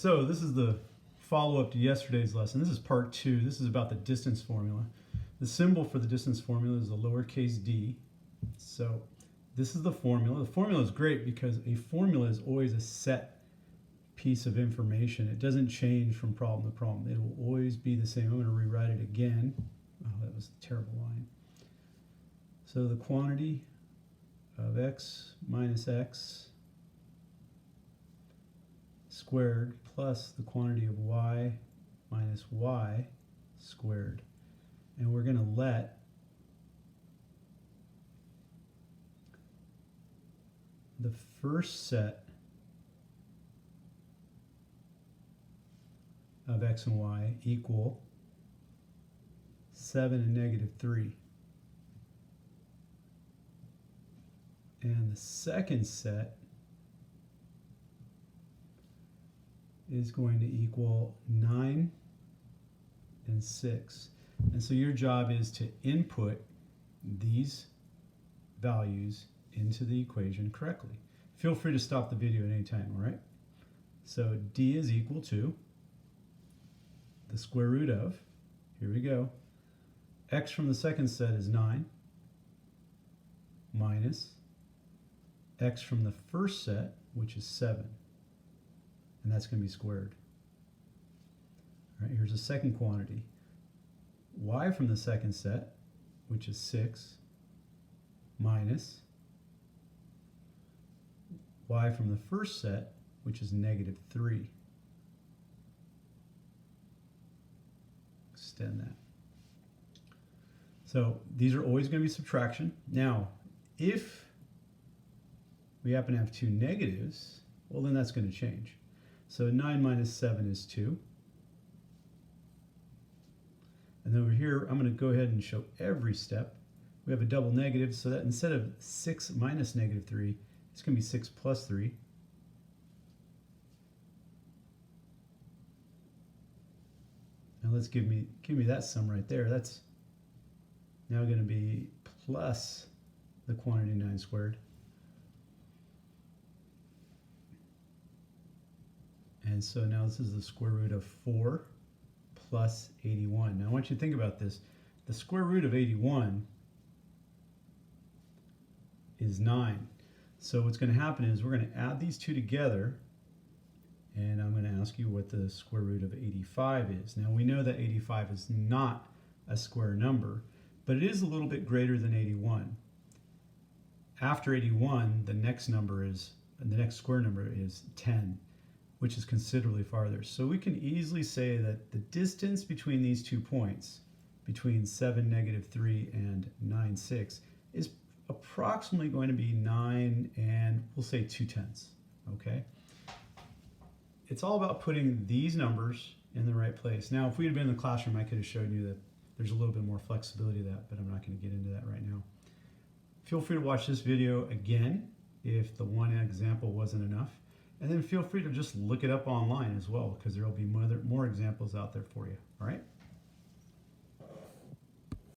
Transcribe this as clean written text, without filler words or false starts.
So this is the follow-up to yesterday's lesson. This is part 2. This is about the distance formula. The symbol for the distance formula is a lowercase d. So this is the formula. The formula is great because a formula is always a set piece of information. It doesn't change from problem to problem. It will always be the same. I'm going to rewrite it again. Oh, that was a terrible line. So the quantity of x minus x squared plus the quantity of y minus y squared. And we're going to let the first set of x and y equal 7 and negative 3. And the second set is going to equal 9 and 6. And so your job is to input these values into the equation correctly. Feel free to stop the video at any time, all right? So d is equal to the square root of, here we go, x from the second set is 9 minus x from the first set, which is 7. And that's going to be squared. All right, here's a second quantity. Y from the second set, which is 6, minus y from the first set, which is negative 3. Extend that. So these are always going to be subtraction. Now, if we happen to have two negatives, well, then that's going to change. So 9 minus 7 is 2. And over here, I'm going to go ahead and show every step. We have a double negative, so that instead of 6 minus negative 3, it's going to be 6 plus 3. Now let's give me that sum right there. That's now going to be plus the quantity 9 squared. And so now this is the square root of 4 plus 81. Now I want you to think about this. The square root of 81 is 9. So what's going to happen is we're going to add these two together, and I'm going to ask you what the square root of 85 is. Now we know that 85 is not a square number, but it is a little bit greater than 81. After 81, the next square number is 10. Which is considerably farther. So we can easily say that the distance between these 2 points, between 7, negative 3, and 9, 6, is approximately going to be 9 and we'll say 2/10, okay? It's all about putting these numbers in the right place. Now, if we had been in the classroom, I could have shown you that there's a little bit more flexibility to that, but I'm not going to get into that right now. Feel free to watch this video again if the one example wasn't enough. And then feel free to just look it up online as well, because there will be more examples out there for you. All right?